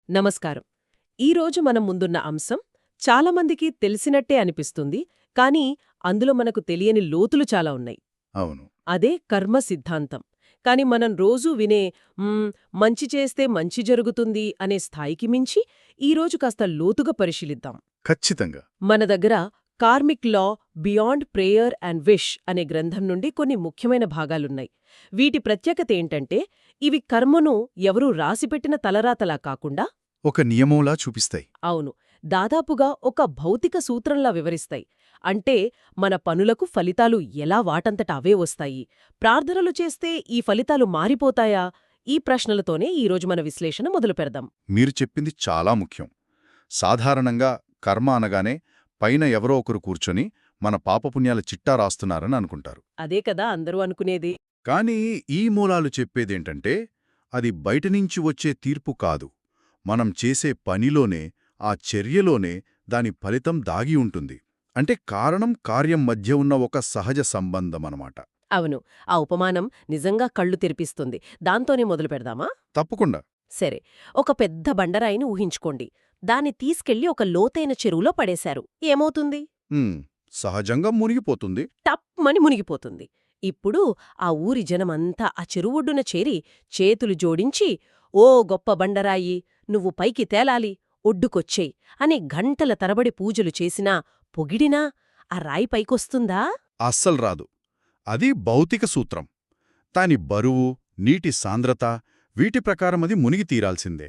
నమస్కారం. ఈరోజు మనం ముందున్న అంశం చాలామందికి తెలిసినట్టే అనిపిస్తుంది, కానీ అందులో మనకు తెలియని లోతులు చాలా ఉన్నాయి. అవును. అదే కర్మ సిద్ధాంతం. కాని మనం రోజూ వినే మంచి చేస్తే మంచి జరుగుతుంది అనే స్థాయికి మించి ఈరోజు కాస్త లోతుగా పరిశీలిద్దాం. ఖచ్చితంగా. మన దగ్గర karmic law beyond prayer and wish అనే గ్రంథం నుండి కొన్ని ముఖ్యమైన భాగాలున్నాయి. వీటి ప్రత్యేకత ఏంటంటే ఇవి కర్మను ఎవరూ రాసిపెట్టిన తలరాతలా కాకుండా ఒక నియమంలా చూపిస్తాయి. అవును, దాదాపుగా ఒక భౌతిక సూత్రంలా వివరిస్తాయి. అంటే మన పనులకు ఫలితాలు ఎలా వాటంతట అవే వస్తాయి, ప్రార్థనలు చేస్తే ఈ ఫలితాలు మారిపోతాయా, ఈ ప్రశ్నలతోనే ఈరోజు మన విశ్లేషణ మొదలుపెడదాం. మీరు చెప్పింది చాలా ముఖ్యం. సాధారణంగా కర్మ అనగానే పైన ఎవరో ఒకరు కూర్చొని మన పాపపుణ్యాల చిట్టా రాస్తున్నారని అనుకుంటారు. అదే కదా అందరూ అనుకునేది. కానీ ఈ మూలాలు చెప్పేదేంటంటే అది బయటనించి వచ్చే తీర్పు కాదు. మనం చేసే పనిలోనే, ఆ చర్యలోనే దాని ఫలితం దాగి ఉంటుంది. అంటే కారణం కార్యం మధ్య ఉన్న ఒక సహజ సంబంధమనమాట. అవును, ఆ ఉపమానం నిజంగా కళ్ళు తెరిపిస్తుంది. దాంతోనే మొదలు పెడదామా? తప్పకుండా. సరే, ఒక పెద్ద బండరాయిని ఊహించుకోండి. దాన్ని తీసుకెళ్లి ఒక లోతైన చెరువులో పడేశారు. ఏమవుతుంది? సహజంగా మునిగిపోతుంది. టప్మని మునిగిపోతుంది. ఇప్పుడు ఆ ఊరి జనమంతా ఆ చెరువొడ్డున చేరి చేతులు జోడించి, ఓ గొప్ప బండరాయి, నువ్వు పైకి తేలాలి, ఒడ్డుకొచ్చేయ్ అని గంటల తరబడి పూజలు చేసినా, పొగిడినా ఆ రాయి పైకొస్తుందా? అస్సలు రాదు. అది భౌతిక సూత్రం. దాని బరువు, నీటి సాంద్రత, వీటి ప్రకారమది మునిగి తీరాల్సిందే.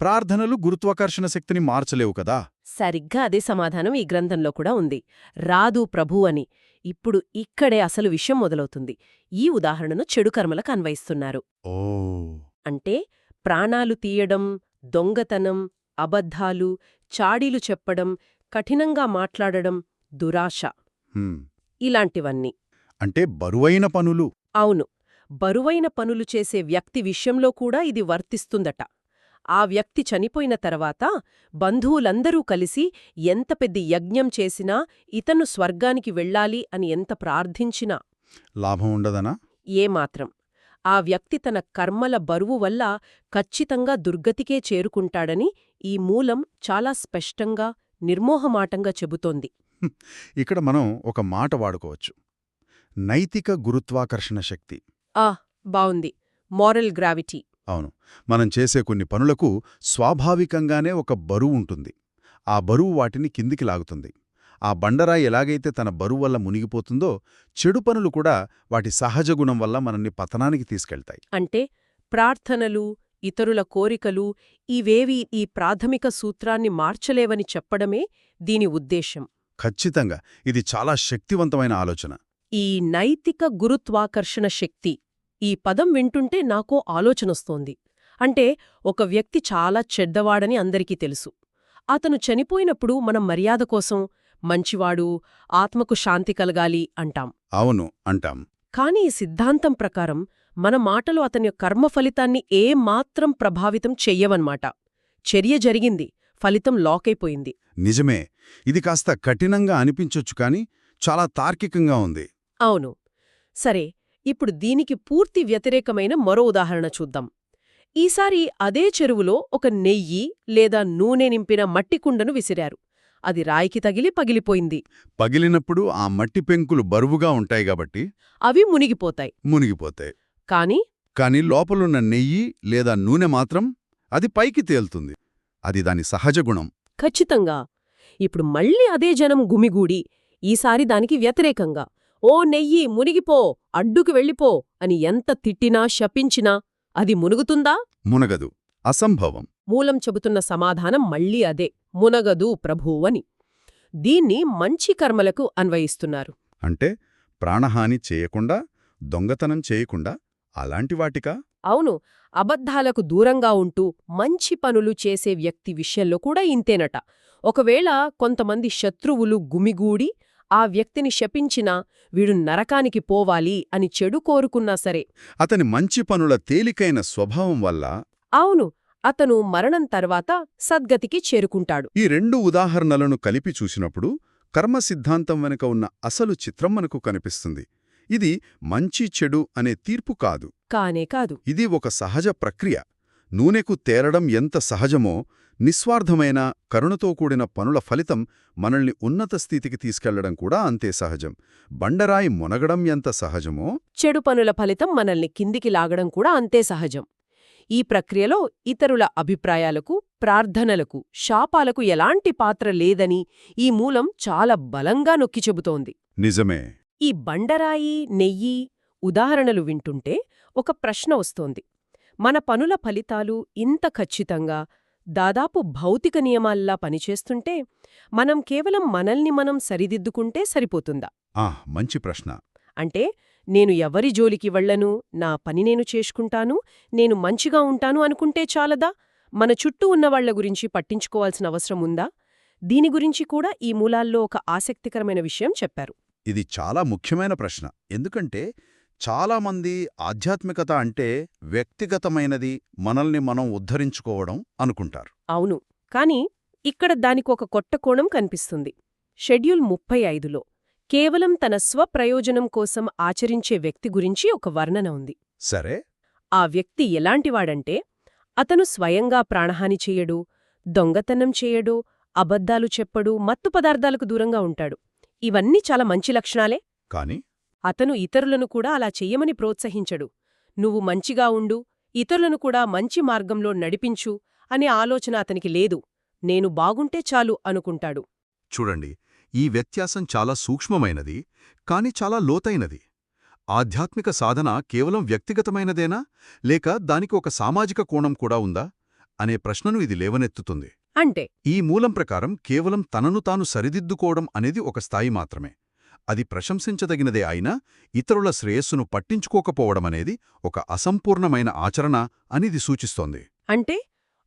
ప్రార్థనలు గురుత్వాకర్షణ శక్తిని మార్చలేవు కదా. సరిగ్గా అదే సమాధానం ఈ గ్రంథంలో కూడా ఉంది. రాదు ప్రభూ అని. ఇప్పుడు ఇక్కడే అసలు విషయం మొదలవుతుంది. ఈ ఉదాహరణను చెడు కర్మలకు అన్వయిస్తున్నారు. ఓ అంటే ప్రాణాలు తీయడం, దొంగతనం, అబద్ధాలు, చాడీలు చెప్పడం, కఠినంగా మాట్లాడడం, దురాశ, హ్మ్. ఇలాంటివన్నీ. అంటే బరువైన పనులు. అవును, బరువైన పనులు చేసే వ్యక్తి విషయంలో కూడా ఇది వర్తిస్తుందట. ఆ వ్యక్తి చనిపోయిన తర్వాత బంధువులందరూ కలిసి ఎంత పెద్ద యజ్ఞం చేసినా, ఇతను స్వర్గానికి వెళ్ళాలి అని ఎంత ప్రార్థించినా లాభం ఉండదనా? ఏమాత్రం. ఆ వ్యక్తి తన కర్మల బరువు వల్ల ఖచ్చితంగా దుర్గతికే చేరుకుంటాడని ఈ మూలం చాలా స్పష్టంగా, నిర్మోహమాటంగా చెబుతోంది. ఇక్కడ మనం ఒక మాట వాడుకోవచ్చు. నైతిక గురుత్వాకర్షణ శక్తి. బావుంది. Moral gravity. అవును. మనం చేసే కొన్ని పనులకు స్వాభావికంగానే ఒక బరువు ఉంటుంది. ఆ బరువు వాటిని కిందికి లాగుతుంది. ఆ బండరాయి ఎలాగైతే తన బరువు వల్ల మునిగిపోతుందో, చెడు పనులు కూడా వాటి సహజ గుణం వల్ల మనల్ని పతనానికి తీసుకెళ్తాయి. అంటే ప్రార్థనలు, ఇతరుల కోరికలు ఇవేవీ ఈ ప్రాథమిక సూత్రాన్ని మార్చలేవని చెప్పడమే దీని ఉద్దేశం. ఖచ్చితంగా ఇది చాలా శక్తివంతమైన ఆలోచన. ఈ నైతిక గురుత్వాకర్షణ శక్తి, ఈ పదం వింటుంటే నాకో ఆలోచనొస్తోంది. అంటే ఒక వ్యక్తి చాలా చెడ్డవాడని అందరికీ తెలుసు. అతను చనిపోయినప్పుడు మనం మర్యాద కోసం మంచివాడు, ఆత్మకు శాంతి కలగాలి అంటాం. అవును అంటాం. కాని ఈ సిద్ధాంతం ప్రకారం మన మాటలు అతని కర్మ ఫలితాన్ని ఏమాత్రం ప్రభావితం చెయ్యవన్మాట. చర్య జరిగింది, ఫలితం లాకైపోయింది. నిజమే. ఇది కాస్త కఠినంగా అనిపించొచ్చు కాని చాలా తార్కికంగా ఉంది. అవును. సరే, ఇప్పుడు దీనికి పూర్తి వ్యతిరేకమైన మరో ఉదాహరణ చూద్దాం. ఈసారి అదే చెరువులో ఒక నెయ్యి లేదా నూనె నింపిన మట్టి కుండను విసిరారు. అది రాయికి తగిలి పగిలిపోయింది. పగిలినప్పుడు ఆ మట్టి పెంకులు బరువుగా ఉంటాయి కాబట్టి అవి మునిగిపోతాయి. కాని లోపలున్న నెయ్యి లేదా నూనె మాత్రం అది పైకి తేలుతుంది. అది దాని సహజ గుణం. ఖచ్చితంగా. ఇప్పుడు మళ్ళీ అదే జనం గుమిగూడి ఈసారి దానికి వ్యతిరేకంగా, ఓ నెయ్యి మునిగిపో, అడ్డుకు వెళ్ళిపో అని ఎంత తిట్టినా శపించినా అది మునుగుతుందా? మునగదు. అసంభవం. మూలం చెబుతున్న సమాధానం మళ్ళీ అదే, మునగదు ప్రభూవని. దీన్ని మంచి కర్మలకు అన్వయిస్తున్నారు. అంటే ప్రాణహాని చేయకుండా, దొంగతనం చేయకుండా అలాంటి వాటికా? అవును, అబద్ధాలకు దూరంగా ఉంటూ మంచి పనులు చేసే వ్యక్తి విషయంలో కూడా ఇంతేనట. ఒకవేళ కొంతమంది శత్రువులు గుమిగూడి ఆ వ్యక్తిని శపించినా, వీడు నరకానికి పోవాలి అని చెడు కోరుకున్నా సరే, అతని మంచి పనుల తేలికైన స్వభావం వల్ల అవును, అతను మరణం తర్వాత సద్గతికి చేరుకుంటాడు. ఈ రెండు ఉదాహరణలను కలిపి చూసినప్పుడు కర్మ సిద్ధాంతం వెనుక ఉన్న అసలు చిత్రం మనకు కనిపిస్తుంది. ఇది మంచి చెడు అనే తీర్పు కాదు. కానే కాదు. ఇది ఒక సహజ ప్రక్రియ. నూనెకు తేరడం ఎంత సహజమో, నిస్వార్థమైన కరుణతో కూడిన పనుల ఫలితం మనల్ని ఉన్నత స్థితికి తీసుకెళ్లడం కూడా అంతే సహజం. బండరాయి మునగడం ఎంత సహజమో, చెడు పనుల ఫలితం మనల్ని కిందికి లాగడం కూడా అంతే సహజం. ఈ ప్రక్రియలో ఇతరుల అభిప్రాయాలకు, ప్రార్థనలకు, శాపాలకు ఎలాంటి పాత్ర లేదని ఈ మూలం చాలా బలంగా నొక్కి చెబుతోంది. నిజమే. ఈ బండరాయి, నెయ్యి ఉదాహరణలు వింటుంటే ఒక ప్రశ్న వస్తోంది. మన పనుల ఫలితాలు ఇంత ఖచ్చితంగా, దాదాపు భౌతిక నియమాల్లా పనిచేస్తుంటే మనం కేవలం మనల్ని మనం సరిదిద్దుకుంటే సరిపోతుందా? మంచి ప్రశ్న. అంటే నేను ఎవరి జోలికి వెళ్లను, నా పని నేను చేసుకుంటాను, నేను మంచిగా ఉంటాను అనుకుంటే చాలదా? మన చుట్టూ ఉన్నవాళ్ల గురించి పట్టించుకోవాల్సిన అవసరం ఉందా? దీని గురించి కూడా ఈ మూలాల్లో ఒక ఆసక్తికరమైన విషయం చెప్పారు. ఇది చాలా ముఖ్యమైన ప్రశ్న. ఎందుకంటే చాలామంది ఆధ్యాత్మికత అంటే వ్యక్తిగతమైనది, మనల్ని మనం ఉద్ధరించుకోవడం అనుకుంటారు. అవును, కాని ఇక్కడ దానికొక కొత్త కోణం కనిపిస్తుంది. షెడ్యూల్ 35లో కేవలం తన స్వప్రయోజనం కోసం ఆచరించే వ్యక్తి గురించి ఒక వర్ణన ఉంది. సరే. ఆ వ్యక్తి ఎలాంటివాడంటే, అతను స్వయంగా ప్రాణహాని చెయ్యడు, దొంగతనం చేయడు, అబద్ధాలు చెప్పడు, మత్తు పదార్థాలకు దూరంగా ఉంటాడు. ఇవన్నీ చాలా మంచి లక్షణాలే. కాని అతను ఇతరులను కూడా అలా చెయ్యమని ప్రోత్సహించడు. నువ్వు మంచిగా ఉండు, ఇతరులను కూడా మంచి మార్గంలో నడిపించు అనే ఆలోచన అతనికి లేదు. నేను బాగుంటే చాలు అనుకుంటాడు. చూడండి, ఈ వ్యత్యాసం చాలా సూక్ష్మమైనది, కాని చాలా లోతైనది. ఆధ్యాత్మిక సాధన కేవలం వ్యక్తిగతమైనదేనా, లేక దానికి ఒక సామాజిక కోణం కూడా ఉందా అనే ప్రశ్నను ఇది లేవనెత్తుతుంది. అంటే ఈ మూలం ప్రకారం కేవలం తనను తాను సరిదిద్దుకోవడం అనేది ఒక స్థాయి మాత్రమే. అది ప్రశంసించదగినదే అయినా ఇతరుల శ్రేయస్సును పట్టించుకోకపోవడమనేది ఒక అసంపూర్ణమైన ఆచరణ అనిది సూచిస్తోంది. అంటే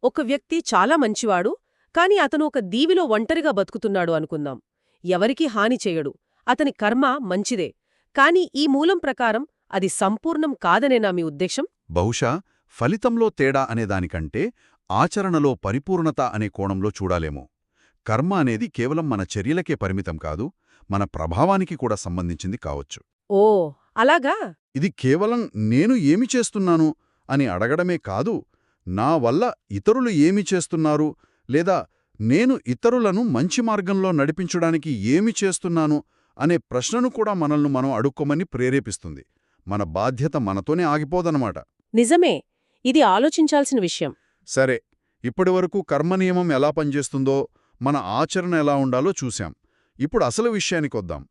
ఒక వ్యక్తి చాలా మంచివాడు, కాని అతను ఒక దీవిలో ఒంటరిగా బతుకుతున్నాడు అనుకుందాం. ఎవరికీ హాని చేయడు, అతని కర్మ మంచిదే. కాని ఈ మూలం ప్రకారం అది సంపూర్ణం కాదనేనా మీ ఉద్దేశం? బహుశా ఫలితంలో తేడా అనేదానికంటే ఆచరణలో పరిపూర్ణత అనే కోణంలో చూడాలేమో. కర్మ అనేది కేవలం మన చర్యలకే పరిమితం కాదు, మన ప్రభావానికి కూడా సంబంధించింది కావచ్చు. ఓ అలాగా? ఇది కేవలం నేను ఏమి చేస్తున్నాను అని అడగడమే కాదు, నా వల్ల ఇతరులు ఏమి చేస్తున్నారు, లేదా నేను ఇతరులను మంచి మార్గంలో నడిపించడానికి ఏమి చేస్తున్నాను అనే ప్రశ్నను కూడా మనల్ని మనం అడుక్కోమని ప్రేరేపిస్తుంది. మన బాధ్యత మనతోనే ఆగిపోదన్నమాట. నిజమే, ఇది ఆలోచించాల్సిన విషయం. సరే, ఇప్పటివరకు కర్మనియమం ఎలా పనిచేస్తుందో, మన ఆచరణ ఎలా ఉండాలో చూశాం. ఇప్పుడు అసలు విషయానికొద్దాం.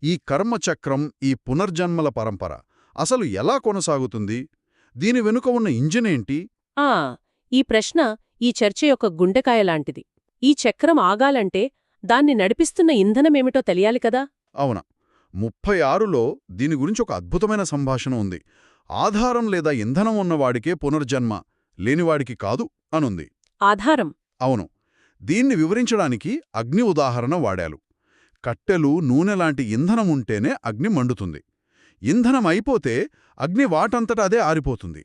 ఈ కర్మచక్రం, ఈ పునర్జన్మల పరంపర అసలు ఎలా కొనసాగుతుంది? దీని వెనుక ఉన్న ఇంజినేంటి? ఈ ప్రశ్న ఈ చర్చ యొక్క గుండెకాయలాంటిది. ఈ చక్రం ఆగాలంటే దాన్ని నడిపిస్తున్న ఇంధనమేమిటో తెలియాలి కదా. అవునా. 36లో దీని గురించి ఒక అద్భుతమైన సంభాషణ ఉంది. ఆధారం లేదా ఇంధనం ఉన్నవాడికే పునర్జన్మ, లేనివాడికి కాదు అనుంది. ఆధారం? అవును. దీన్ని వివరించడానికి అగ్ని ఉదాహరణ వాడాలు. కట్టెలు, నూనెలాంటి ఇంధనముంటేనే అగ్ని మండుతుంది. ఇంధనం అయిపోతే అగ్ని వాటంతట అదే ఆరిపోతుంది.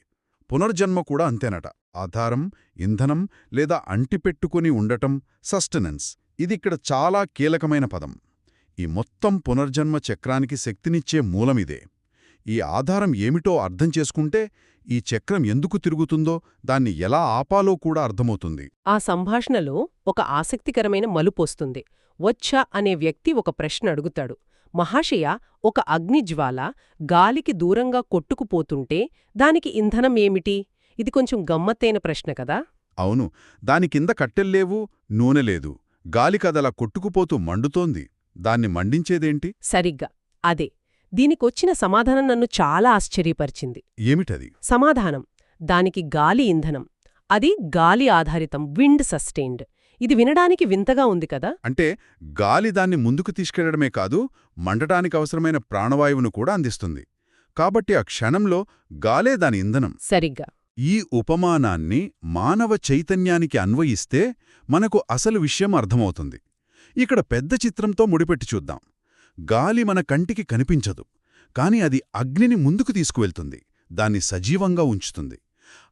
పునర్జన్మ కూడా అంతేనట. ఆధారం, ఇంధనం లేదా అంటిపెట్టుకుని ఉండటం, సస్టెనెన్స్, ఇదిక్కడ చాలా కీలకమైన పదం. ఈ మొత్తం పునర్జన్మ చక్రానికి శక్తినిచ్చే మూలమిదే. ఈ ఆధారం ఏమిటో అర్థం చేసుకుంటే ఈ చక్రం ఎందుకు తిరుగుతుందో, దాన్ని ఎలా ఆపాలో కూడా అర్థమవుతుంది. ఆ సంభాషణలో ఒక ఆసక్తికరమైన మలుపొస్తుంది. వచ్చా అనే వ్యక్తి ఒక ప్రశ్న అడుగుతాడు. మహాశయ, ఒక అగ్నిజ్వాల గాలికి దూరంగా కొట్టుకుపోతుంటే దానికి ఇంధనం ఏమిటి? ఇది కొంచెం గమ్మత్తైన ప్రశ్న కదా. అవును. దాని కింద కట్టెల్లేవు, నూనె లేదు. గాలి కదలా కొట్టుకుపోతూ మండుతోంది. దాన్ని మండించేదేంటి? సరిగ్గా అదే. దీనికొచ్చిన సమాధానం నన్ను చాలా ఆశ్చర్యపరిచింది. ఏమిటది? సమాధానం దానికి గాలి ఇంధనం. అది గాలి ఆధారితం, విండ్ సస్టైన్డ్. ఇది వినడానికి వింతగా ఉంది కదా. అంటే గాలి దాన్ని ముందుకు తీసుకెళ్లడమే కాదు, మండటానికి అవసరమైన ప్రాణవాయువును కూడా అందిస్తుంది. కాబట్టి ఆ క్షణంలో గాలే దాని ఇంధనం. సరిగ్గా. ఈ ఉపమానాన్ని మానవ చైతన్యానికి అన్వయిస్తే మనకు అసలు విషయం అర్థమవుతుంది. ఇక్కడ పెద్ద చిత్రంతో ముడిపెట్టి చూద్దాం. గాలి మన కంటికి కనిపించదు, కాని అది అగ్నిని ముందుకు తీసుకువెళ్తుంది, దాన్ని సజీవంగా ఉంచుతుంది.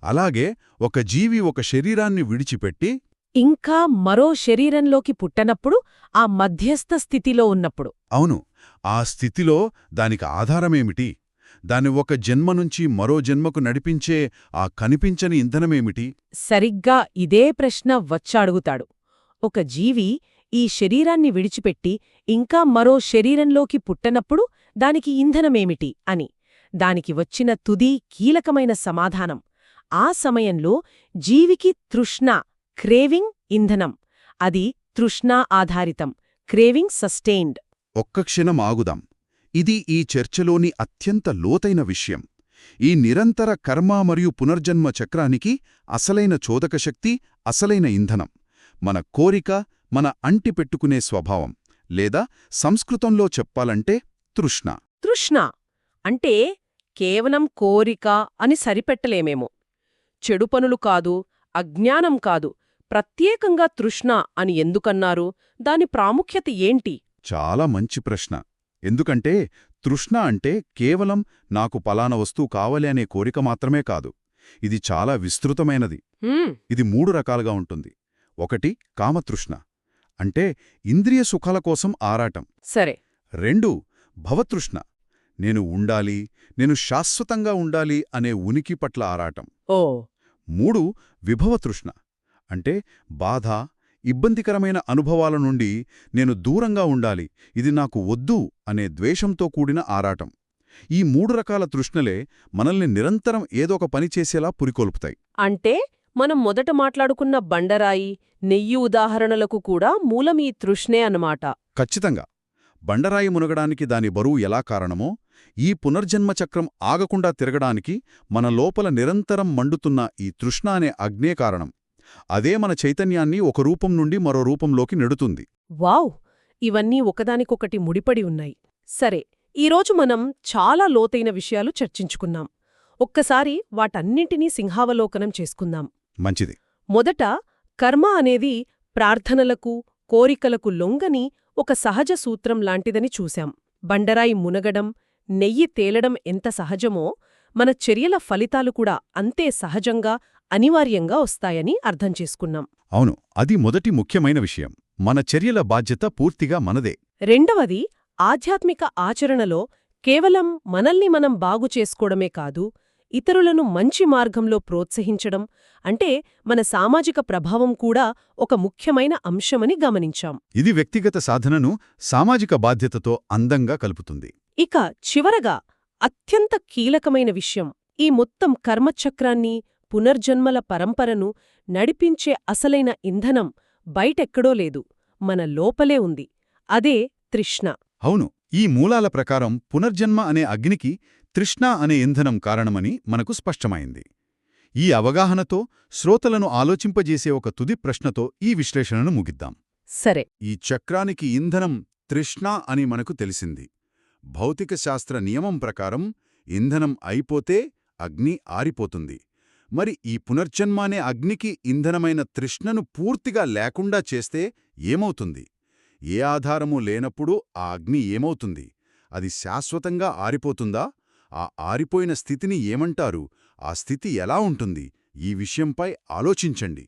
అలాగే ఒక జీవి ఒక శరీరాన్ని విడిచిపెట్టి ఇంకా మరో శరీరంలోకి పుట్టనప్పుడు, ఆ మధ్యస్థ స్థితిలో ఉన్నప్పుడు. అవును, ఆ స్థితిలో దానికి ఆధారమేమిటి? దాని ఒక జన్మ నుంచి మరో జన్మకు నడిపించే ఆ కనిపించని ఇంధనమేమిటి? సరిగ్గా ఇదే ప్రశ్న వచ్చాడుగుతాడు. ఒక జీవి ఈ శరీరాన్ని విడిచిపెట్టి ఇంకా మరో శరీరంలోకి పుట్టనప్పుడు దానికి ఇంధనమేమిటి అని. దానికి వచ్చిన తుది కీలకమైన సమాధానం. ఆ సమయంలో జీవికి తృష్ణ, క్రేవింగ్ ఇంధనం. అది తృష్ణా ఆధారితం, క్రేవింగ్ సస్టెయిన్డ్. ఒక్క క్షణం ఆగుదాం. ఇది ఈ చర్చలోని అత్యంత లోతైన విషయం. ఈ నిరంతర కర్మ మరియు పునర్జన్మ చక్రానికి అసలైన చోదకశక్తి, అసలైన ఇంధనం మన కోరిక, మన అంటిపెట్టుకునే స్వభావం, లేదా సంస్కృతంలో చెప్పాలంటే తృష్ణ. తృష్ణ అంటే కేవలం కోరిక అని సరిపెట్టలేమేమో. చెడు పనులు కాదు, అజ్ఞానం కాదు, ప్రత్యేకంగా తృష్ణ అని ఎందుకన్నారు? దాని ప్రాముఖ్యత ఏంటి? చాలా మంచి ప్రశ్న. ఎందుకంటే తృష్ణ అంటే కేవలం నాకు పలానా వస్తువు కావాలి అనే కోరిక మాత్రమే కాదు. ఇది చాలా విస్తృతమైనది. ఇది 3 రకాలుగా ఉంటుంది. ఒకటి కామతృష్ణ, అంటే ఇంద్రియ సుఖాల కోసం ఆరాటం. సరే. 2 భవతృష్ణ, నేను ఉండాలి, నేను శాశ్వతంగా ఉండాలి అనే ఉనికి పట్ల ఆరాటం. ఓ. 3 విభవతృష్ణ, అంటే బాధ, ఇబ్బందికరమైన అనుభవాల నుండి నేను దూరంగా ఉండాలి, ఇది నాకు వద్దు అనే ద్వేషంతో కూడిన ఆరాటం. ఈ 3 రకాల తృష్ణలే మనల్ని నిరంతరం ఏదో ఒక పని చేసేలా పురికొల్పుతాయి. అంటే మనం మొదట మాట్లాడుకున్న బండరాయి, నెయ్యి ఉదాహరణలకు కూడా మూలం ఈ తృష్ణే అన్నమాట. ఖచ్చితంగా. బండరాయి మునగడానికి దాని బరువు ఎలా కారణమో, ఈ పునర్జన్మ చక్రం ఆగకుండా తిరగడానికి మన లోపల నిరంతరం మండుతున్న ఈ తృష్ణ అనే అగ్నే కారణం. అదే మన చైతన్యాన్ని ఒక రూపం నుండి మరో రూపంలోకి నెడుతుంది. వావ్! ఇవన్నీ ఒకదానికొకటి ముడిపడి ఉన్నాయి. సరే, ఈరోజు మనం చాలా లోతైన విషయాలు చర్చించుకున్నాం. ఒక్కసారి వాటన్నింటినీ సింహావలోకనం చేసుకుందాం. మంచిది. మొదట, కర్మ అనేది ప్రార్థనలకు, కోరికలకు లొంగని ఒక సహజ సూత్రం లాంటిదని చూశాం. బండరాయి మునగడం, నెయ్యి తేలడం ఎంత సహజమో, మన చర్యల ఫలితాలు కూడా అంతే సహజంగా, అనివార్యంగా వస్తాయని అర్థం చేసుకున్నాం. అవును, అది మొదటి ముఖ్యమైన విషయం. మన చర్యల బాధ్యత పూర్తిగా మనదే. రెండవది, ఆధ్యాత్మిక ఆచరణలో కేవలం మనల్ని మనం బాగు చేసుకోవడమే కాదు, ఇతరులను మంచి మార్గంలో ప్రోత్సహించడం, అంటే మన సామాజిక ప్రభావం కూడా ఒక ముఖ్యమైన అంశమని గమనించాం. ఇది వ్యక్తిగత సాధనను సామాజిక బాధ్యతతో అందంగా కలుపుతుంది. ఇక చివరగా, అత్యంత కీలకమైన విషయం, ఈ మొత్తం కర్మచక్రాన్ని, పునర్జన్మల పరంపరను నడిపించే అసలైన ఇంధనం బయటెక్కడో లేదు, మన లోపలే ఉంది. అదే తృష్ణ. అవును, ఈ మూలాల ప్రకారం పునర్జన్మ అనే అగ్నికి తృష్ణ అనే ఇంధనం కారణమని మనకు స్పష్టమైంది. ఈ అవగాహనతో శ్రోతలను ఆలోచింపజేసే ఒక తుది ప్రశ్నతో ఈ విశ్లేషణను ముగిద్దాం. సరే. ఈ చక్రానికి ఇంధనం తృష్ణ అని మనకు తెలిసింది. భౌతిక శాస్త్ర నియమం ప్రకారం ఇంధనం అయిపోతే అగ్ని ఆరిపోతుంది. మరి ఈ పునర్జన్మ అనే అగ్నికి ఇంధనమైన తృష్ణను పూర్తిగా లేకుండా చేస్తే ఏమవుతుంది? ఏ ఆధారమూ లేనప్పుడు ఆ అగ్ని ఏమవుతుంది? అది శాశ్వతంగా ఆరిపోతుందా? ఆ ఆరిపోయిన స్థితిని ఏమంటారు? ఆ స్థితి ఎలా ఉంటుంది? ఈ విషయంపై ఆలోచించండి.